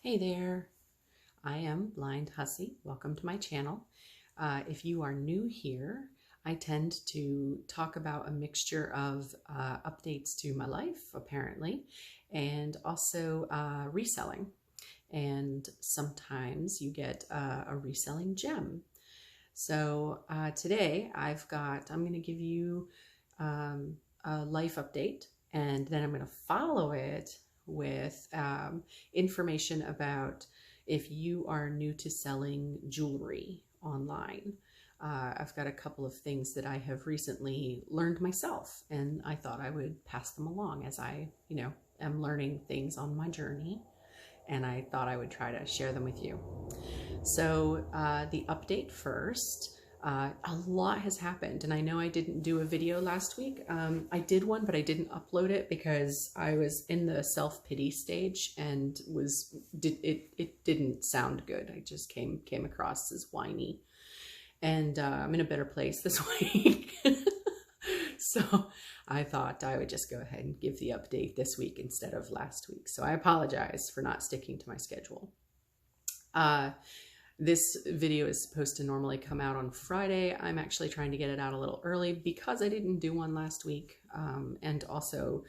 Hey there, I am Blind Hussy. Welcome to my channel. If you are new here, I tend to talk about a mixture of updates to my life, apparently, and also reselling. And sometimes you get a reselling gem. So today I'm going to give you a life update, and then I'm going to follow it with information about if you are new to selling jewelry online. I've got a couple of things that I have recently learned myself, and I thought I would pass them along as I, am learning things on my journey, and I thought I would try to share them with you. So the update first. A lot has happened, and I know I didn't do a video last week. I did one, but I didn't upload it because I was in the self-pity stage and it didn't sound good. I just came across as whiny, and I'm in a better place this week. So I thought I would just go ahead and give the update this week instead of last week. So I apologize for not sticking to my schedule. This video is supposed to normally come out on Friday. I'm actually trying to get it out a little early because I didn't do one last week, and also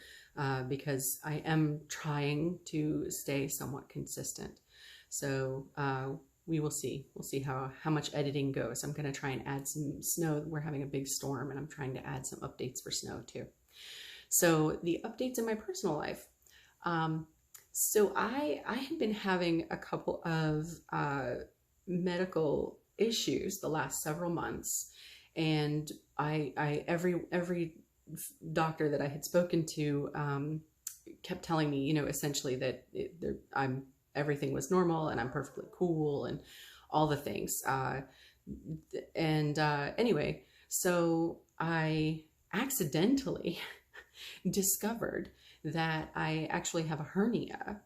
because I am trying to stay somewhat consistent. So we will see. We'll see how much editing goes. I'm going to try and add some snow. We're having a big storm, and I'm trying to add some updates for snow too. So the updates in my personal life. So I have been having a couple of medical issues the last several months, and every doctor that I had spoken to kept telling me, essentially that everything was normal and I'm perfectly cool and all the things. Anyway, so I accidentally discovered that I actually have a hernia.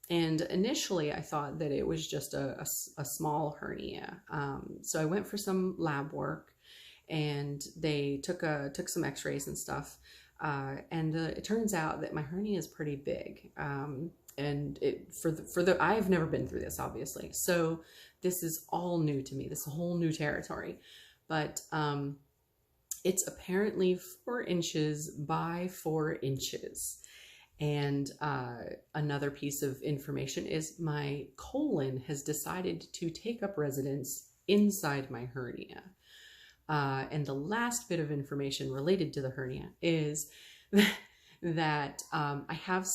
And initially I thought that it was just a small hernia. So I went for some lab work, and they took some x-rays and stuff. And it turns out that my hernia is pretty big. And I've never been through this, obviously. So this is all new to me. This is a whole new territory, but, it's apparently 4 inches by 4 inches. And another piece of information is my colon has decided to take up residence inside my hernia. And the last bit of information related to the hernia is that I have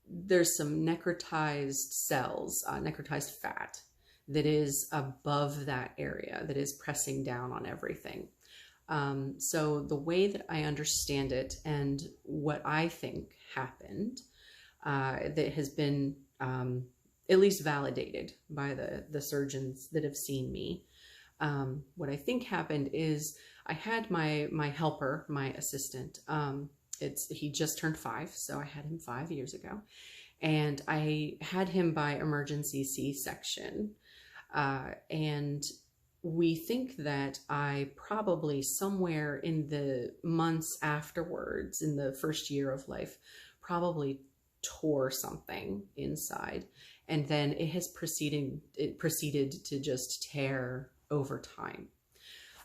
there's some necrotized cells, necrotized fat that is above that area, that is pressing down on everything. So the way that I understand it and what I think happened, that has been at least validated by the surgeons that have seen me. What I think happened is I had my helper, my assistant. He just turned 5, so I had him 5 years ago, and I had him by emergency C-section. And we think that I probably somewhere in the months afterwards, in the first year of life, probably tore something inside, and then it proceeded to just tear over time.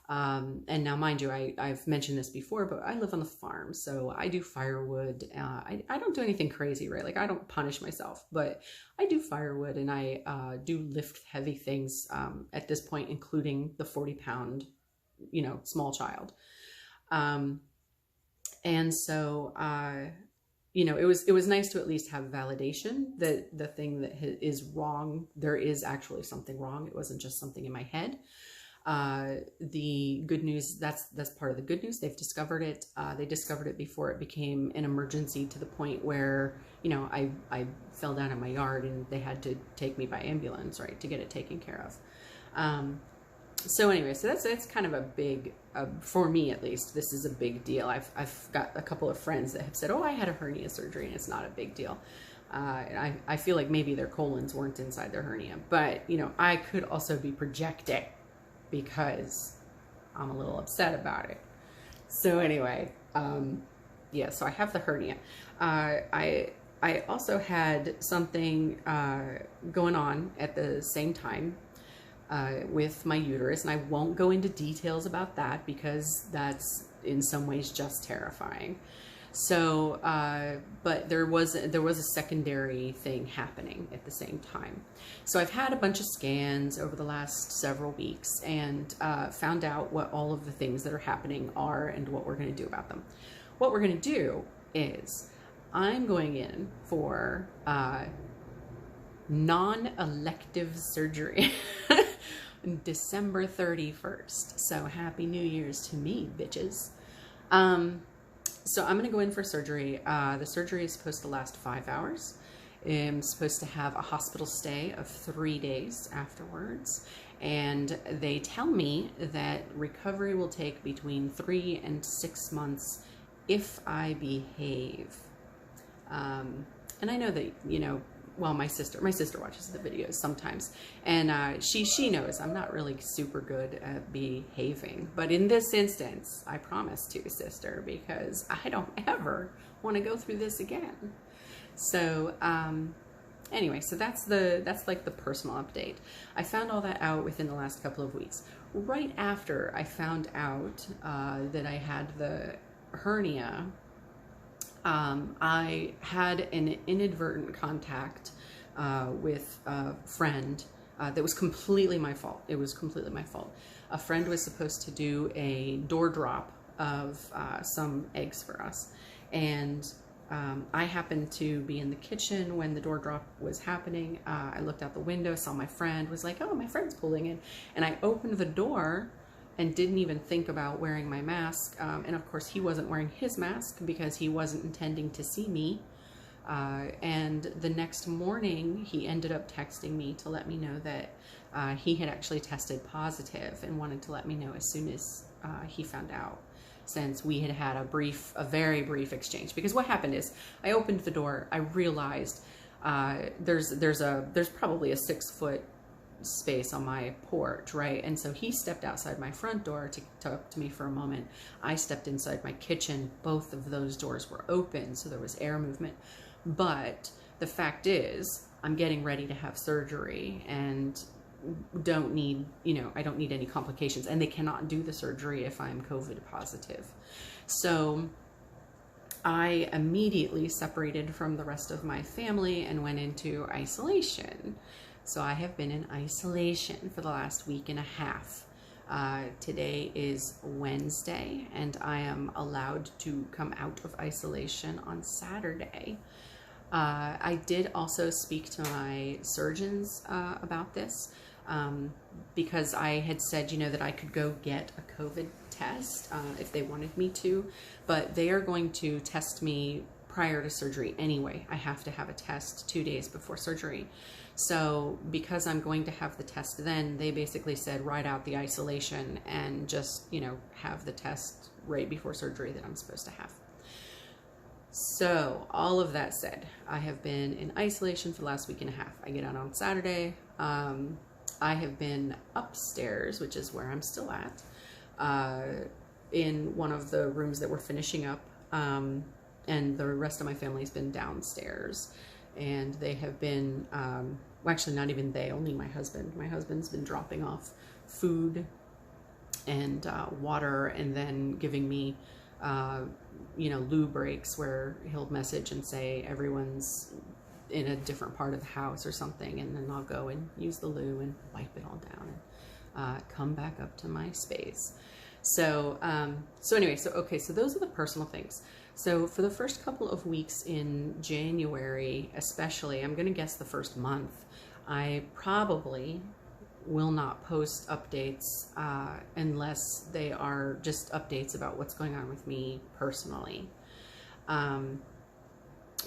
And now, mind you, I've mentioned this before, but I live on the farm, so I do firewood. I don't do anything crazy, right? Like, I don't punish myself, but I do firewood, and I do lift heavy things at this point, including the 40-pound, small child. And so, it was nice to at least have validation that the thing that is wrong, there is actually something wrong. It wasn't just something in my head. The good news, that's part of the good news. They've discovered it. They discovered it before it became an emergency, to the point where, I fell down in my yard and they had to take me by ambulance, right, to get it taken care of. So anyway, so that's kind of a big, for me at least, this is a big deal. I've got a couple of friends that have said, oh, I had a hernia surgery, and it's not a big deal. And I feel like maybe their colons weren't inside their hernia, but, I could also be projecting, because I'm a little upset about it. So anyway, yeah, so I have the hernia. I also had something going on at the same time with my uterus, and I won't go into details about that because that's in some ways just terrifying. So, but there was a secondary thing happening at the same time. So I've had a bunch of scans over the last several weeks and found out what all of the things that are happening are and what we're going to do about them. What we're going to do is I'm going in for non-elective surgery December 31st. So happy New Year's to me, bitches. So I'm going to go in for surgery. The surgery is supposed to last 5 hours. I'm supposed to have a hospital stay of 3 days afterwards. And they tell me that recovery will take between 3 and 6 months if I behave. And I know that, you know, well, my sister watches the videos sometimes, and she knows I'm not really super good at behaving. But in this instance, I promise to, sister, because I don't ever want to go through this again. So anyway, so that's like the personal update. I found all that out within the last couple of weeks. Right after I found out that I had the hernia, I had an inadvertent contact with a friend that was completely my fault. It was completely my fault. A friend was supposed to do a door drop of some eggs for us, and I happened to be in the kitchen when the door drop was happening. I looked out the window, saw my friend, was like, oh, my friend's pulling in, and I opened the door and didn't even think about wearing my mask. And of course he wasn't wearing his mask because he wasn't intending to see me. And the next morning he ended up texting me to let me know that he had actually tested positive and wanted to let me know as soon as he found out, since we had had a very brief exchange. Because what happened is I opened the door, I realized there's probably a 6-foot space on my porch, right? And so he stepped outside my front door to talk to me for a moment. I stepped inside my kitchen. Both of those doors were open, so there was air movement. But the fact is, I'm getting ready to have surgery and don't need, you know, I don't need any complications, and they cannot do the surgery if I'm COVID positive. So I immediately separated from the rest of my family and went into isolation. So I have been in isolation for the last week and a half. Today is Wednesday, and I am allowed to come out of isolation on Saturday. I did also speak to my surgeons about this because I had said, you know, that I could go get a COVID test if they wanted me to, but they are going to test me prior to surgery anyway. I have to have a test 2 days before surgery. So because I'm going to have the test then, they basically said write out the isolation and just, you know, have the test right before surgery that I'm supposed to have. So all of that said, I have been in isolation for the last week and a half. I get out on Saturday. I have been upstairs, which is where I'm still at, in one of the rooms that we're finishing up. And the rest of my family's been downstairs. And they have been, well, actually not even they, only my husband. My husband's been dropping off food and water, and then giving me, you know, loo breaks where he'll message and say everyone's in a different part of the house or something, and then I'll go and use the loo and wipe it all down and come back up to my space. So, anyway, so those are the personal things. So for the first couple of weeks in January, especially, I'm going to guess the first month, I probably will not post updates unless they are just updates about what's going on with me personally.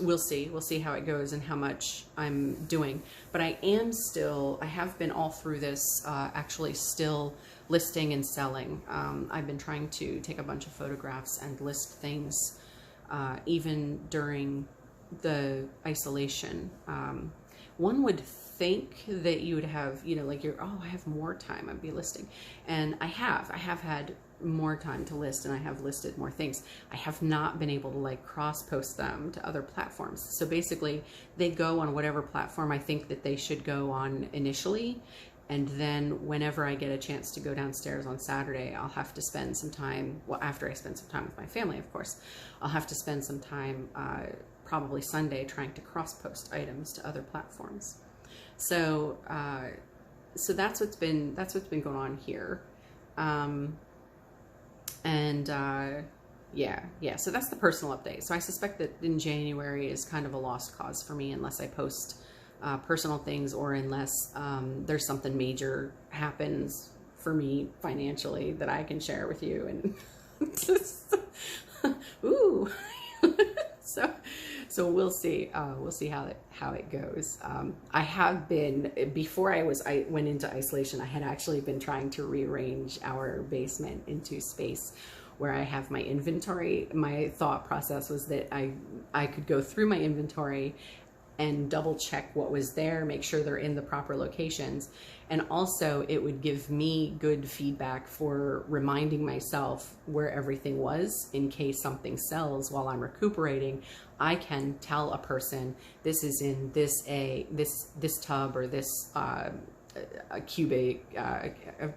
We'll see how it goes and how much I'm doing. But I have been all through this actually still listing and selling. I've been trying to take a bunch of photographs and list things even during the isolation. one would think that you would have, you know, like oh, I have more time, I'd be listing. And I have had more time to list, and I have listed more things. I have not been able to like cross post them to other platforms. So basically they go on whatever platform I think that they should go on initially. And then whenever I get a chance to go downstairs on Saturday, I'll have to spend some time, well, after I spend some time with my family, of course, I'll have to spend some time, probably Sunday, trying to cross post items to other platforms. So, so that's what's been going on here. Yeah, so that's the personal update. So I suspect that in January is kind of a lost cause for me unless I post personal things, or unless there's something major happens for me financially that I can share with you. And just, ooh, so we'll see how it goes. I have been, before I went into isolation, I had actually been trying to rearrange our basement into space where I have my inventory. My thought process was that I could go through my inventory and double check what was there, make sure they're in the proper locations. And also it would give me good feedback for reminding myself where everything was in case something sells while I'm recuperating. I can tell a person this is in this tub, or this a cubic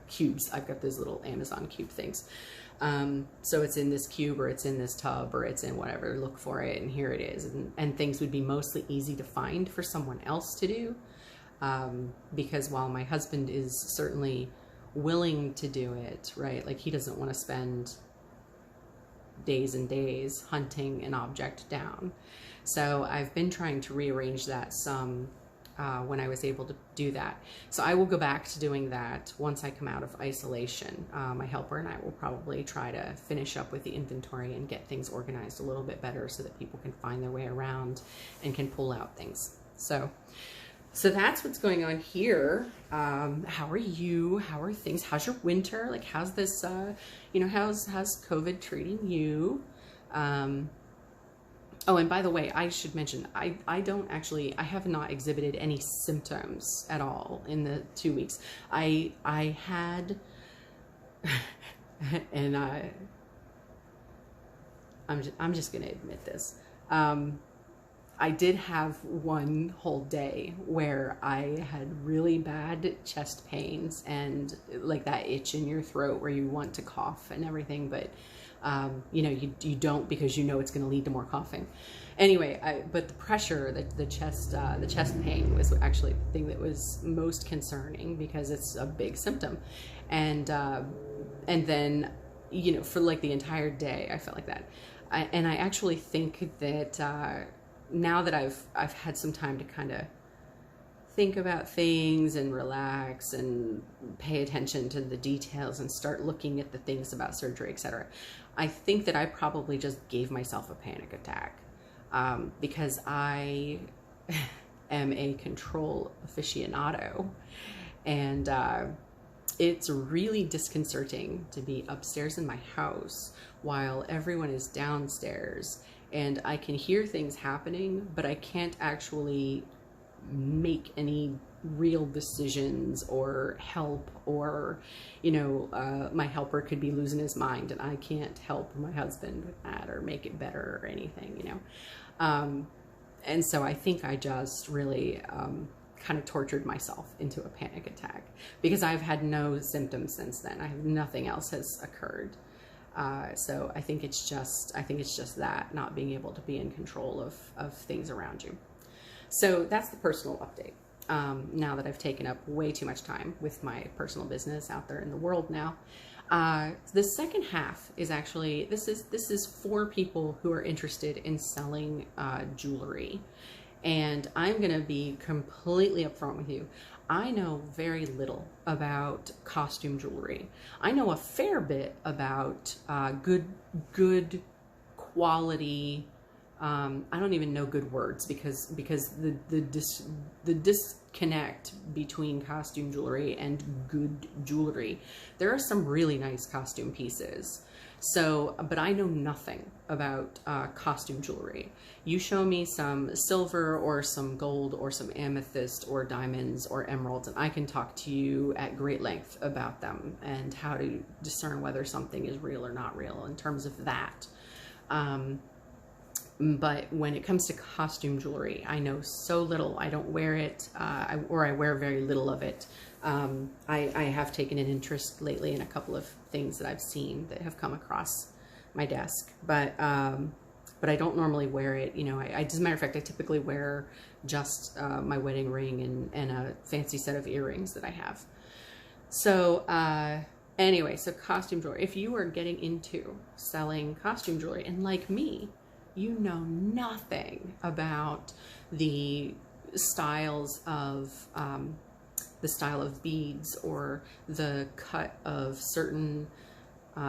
cubes. I've got those little Amazon cube things. So it's in this cube, or it's in this tub, or it's in whatever, look for it, and here it is. And things would be mostly easy to find for someone else to do. Because while my husband is certainly willing to do it, right? Like he doesn't want to spend days and days hunting an object down. So I've been trying to rearrange that some when I was able to do that. So I will go back to doing that once I come out of isolation. My helper and I will probably try to finish up with the inventory and get things organized a little bit better so that people can find their way around and can pull out things. So that's what's going on here. How are you? How are things? How's your winter? Like, how's this, you know, how's COVID treating you? Oh, and by the way, I should mention, I have not exhibited any symptoms at all in the 2 weeks. I had, and I'm just going to admit this. I did have one whole day where I had really bad chest pains and like that itch in your throat where you want to cough and everything, but you know, you don't, because you know it's going to lead to more coughing. Anyway, but the pressure, the chest pain was actually the thing that was most concerning, because it's a big symptom. And then, you know, for like the entire day, I felt like that. And I actually think that now that I've had some time to kind of think about things and relax and pay attention to the details and start looking at the things about surgery, etc., I think that I probably just gave myself a panic attack, because I am a control aficionado, and it's really disconcerting to be upstairs in my house while everyone is downstairs, and I can hear things happening, but I can't actually make any real decisions or help, or, you know, my helper could be losing his mind and I can't help my husband with that or make it better or anything, you know. And so I think I just really kind of tortured myself into a panic attack, because I've had no symptoms since then. Nothing else has occurred. So I think it's just that, not being able to be in control of things around you. So that's the personal update. Now that I've taken up way too much time with my personal business out there in the world now. The second half is actually, this is for people who are interested in selling jewelry. And I'm going to be completely upfront with you. I know very little about costume jewelry. I know a fair bit about good quality I don't even know good words because the disconnect between costume jewelry and good jewelry. There are some really nice costume pieces. So, but I know nothing about costume jewelry. You show me some silver or some gold or some amethyst or diamonds or emeralds, and I can talk to you at great length about them and how to discern whether something is real or not real in terms of that. But when it comes to costume jewelry, I know so little. I don't wear it, or I wear very little of it. I have taken an interest lately in a couple of things that I've seen that have come across my desk, but I don't normally wear it. You know, as a matter of fact, I typically wear just my wedding ring and a fancy set of earrings that I have. So anyway, so costume jewelry. If you are getting into selling costume jewelry, and like me, you know nothing about the styles of the style of beads or the cut of certain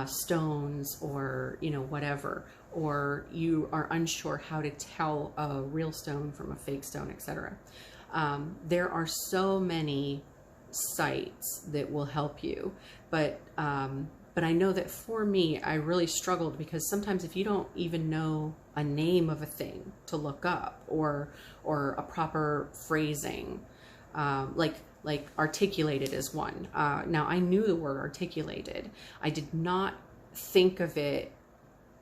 stones, or you know, whatever, or you are unsure how to tell a real stone from a fake stone, etc. There are so many sites that will help you, but I know that for me, I really struggled because sometimes if you don't even know a name of a thing to look up, or a proper phrasing, like articulated is one. Now I knew the word articulated. I did not think of it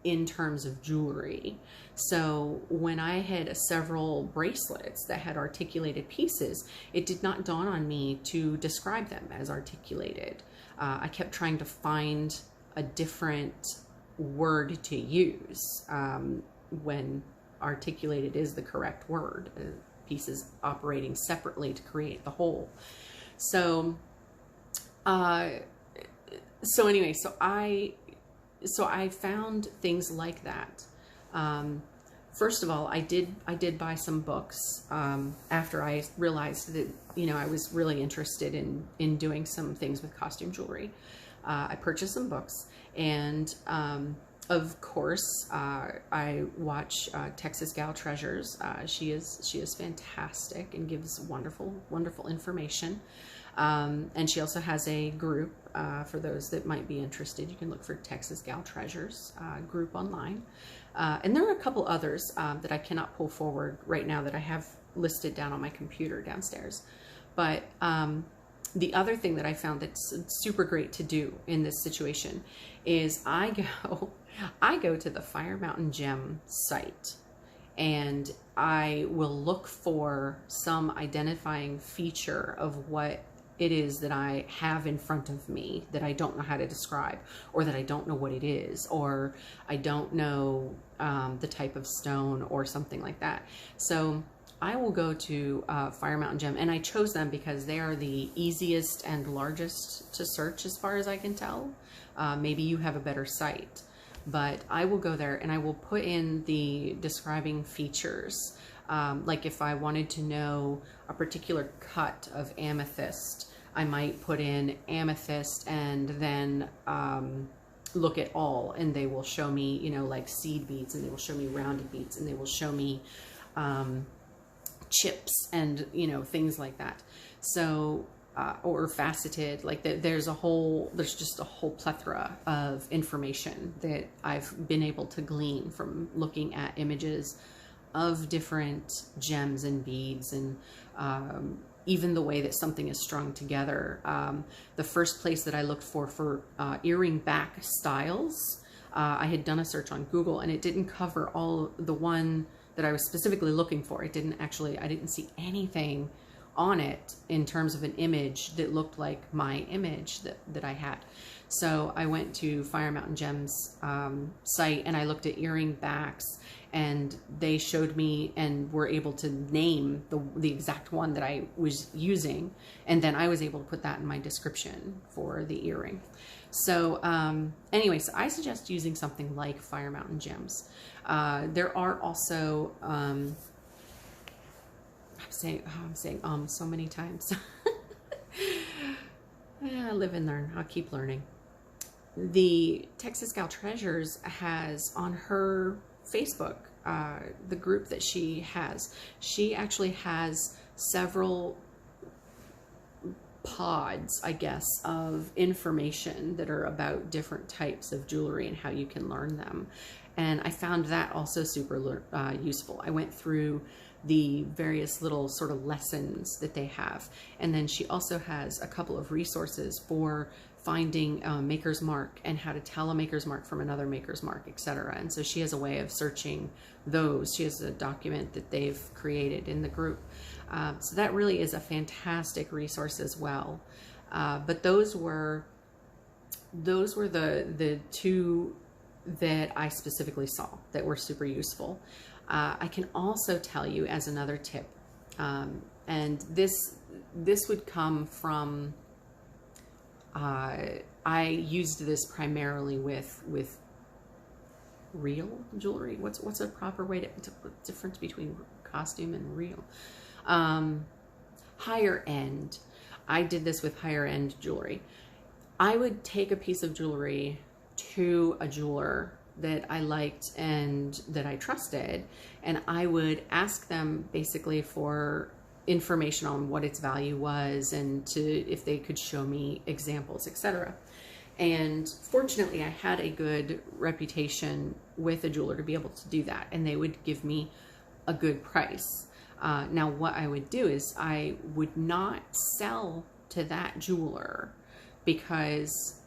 in terms of jewelry. So when I had several bracelets that had articulated pieces, it did not dawn on me to describe them as articulated. I kept trying to find a different word to use when articulated is the correct word. Pieces operating separately to create the whole. So anyway, so I found things like that. First of all, I did buy some books after I realized that, you know, I was really interested in doing some things with costume jewelry. I purchased some books, and of course, I watch Texas Gal Treasures. She is fantastic and gives wonderful information. And she also has a group for those that might be interested. You can look for Texas Gal Treasures group online. And there are a couple others that I cannot pull forward right now that I have listed down on my computer downstairs. But the other thing that I found that's super great to do in this situation is I go to the Fire Mountain Gem site, and I will look for some identifying feature of what it is that I have in front of me that I don't know how to describe, or that I don't know what it is, or I don't know the type of stone or something like that. So I will go to Fire Mountain Gem, and I chose them because they are the easiest and largest to search as far as I can tell. Maybe you have a better site, but I will go there and I will put in the describing features. Like if I wanted to know a particular cut of amethyst, I might put in amethyst and then look at all, and they will show me, you know, like seed beads, and they will show me rounded beads, and they will show me chips and, you know, things like that. So or faceted, like there's just a whole plethora of information that I've been able to glean from looking at images of different gems and beads, and even the way that something is strung together. The first place that I looked for earring back styles, I had done a search on Google, and it didn't cover all the one that I was specifically looking for. It didn't actually, I didn't see anything on it in terms of an image that looked like my image that I had. So I went to Fire Mountain Gems site, and I looked at earring backs, and they showed me and were able to name the exact one that I was using, and then I was able to put that in my description for the earring. So anyway, so I suggest using something like Fire Mountain Gems. There are also I'm saying so many times. I live and learn. I'll keep learning. The Texas Gal Treasures has on her Facebook the group that she has. She actually has several pods, I guess, of information that are about different types of jewelry and how you can learn them. And I found that also super useful. I went through the various little sort of lessons that they have. And then she also has a couple of resources for finding a maker's mark and how to tell a maker's mark from another maker's mark, etc. And so she has a way of searching those. She has a document that they've created in the group. So that really is a fantastic resource as well. But those were the two that I specifically saw that were super useful. I can also tell you as another tip, and this would come from, I used this primarily with real jewelry. What's a proper way to difference between costume and real? Higher end. I did this with higher end jewelry. I would take a piece of jewelry to a jeweler that I liked and that I trusted, and I would ask them basically for information on what its value was and if they could show me examples, etc. And fortunately I had a good reputation with a jeweler to be able to do that, and they would give me a good price. Now what I would do is I would not sell to that jeweler, because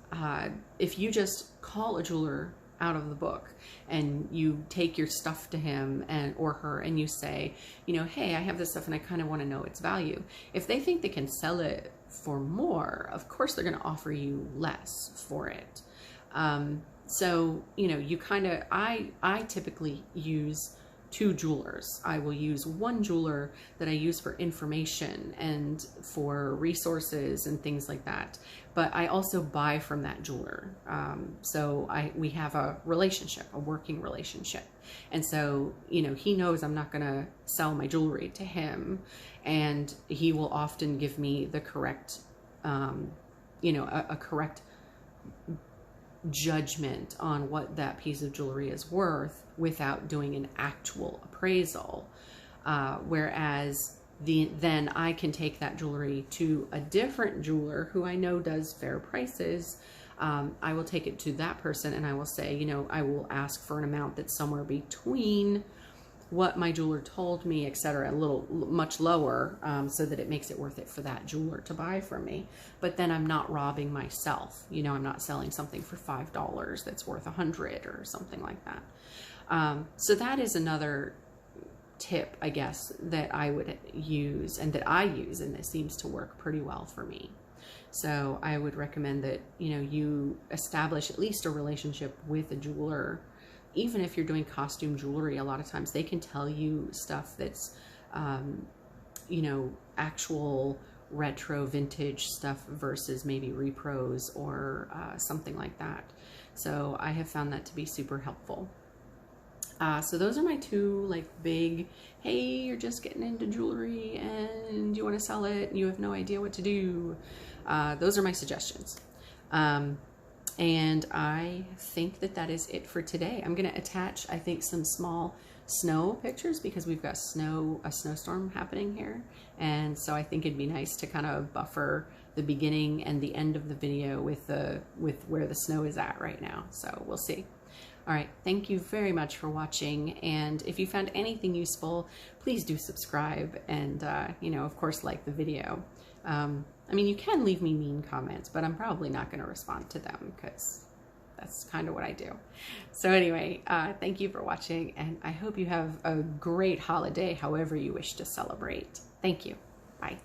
if you just call a jeweler out of the book and you take your stuff to him or her and you say, you know, hey, I have this stuff and I kind of want to know its value. If they think they can sell it for more, of course they're going to offer you less for it. So, you know, you kind of, I typically use two jewelers. I will use one jeweler that I use for information and for resources and things like that. But I also buy from that jeweler. So we have a relationship, a working relationship. And so, you know, he knows I'm not going to sell my jewelry to him, and he will often give me the correct, you know, a correct judgment on what that piece of jewelry is worth without doing an actual appraisal. Whereas then I can take that jewelry to a different jeweler who I know does fair prices. I will take it to that person and I will say, you know, I will ask for an amount that's somewhere between what my jeweler told me, etc., much lower, so that it makes it worth it for that jeweler to buy from me. But then I'm not robbing myself. You know, I'm not selling something for $5 that's worth $100 or something like that. So that is another tip, I guess, that I would use and that I use, and this seems to work pretty well for me. So I would recommend that, you know, you establish at least a relationship with a jeweler. Even if you're doing costume jewelry, a lot of times they can tell you stuff that's, you know, actual retro vintage stuff versus maybe repros or something like that. So I have found that to be super helpful. So those are my two, like, big, hey, you're just getting into jewelry and you want to sell it and you have no idea what to do. Those are my suggestions. And I think that that is it for today. I'm going to attach, I think, some small snow pictures because we've got a snowstorm happening here. And so I think it'd be nice to kind of buffer the beginning and the end of the video with where the snow is at right now. So we'll see. All right, thank you very much for watching. And if you found anything useful, please do subscribe and, you know, of course, like the video. I mean, you can leave me mean comments, but I'm probably not going to respond to them because that's kind of what I do. So anyway, thank you for watching, and I hope you have a great holiday, however you wish to celebrate. Thank you. Bye.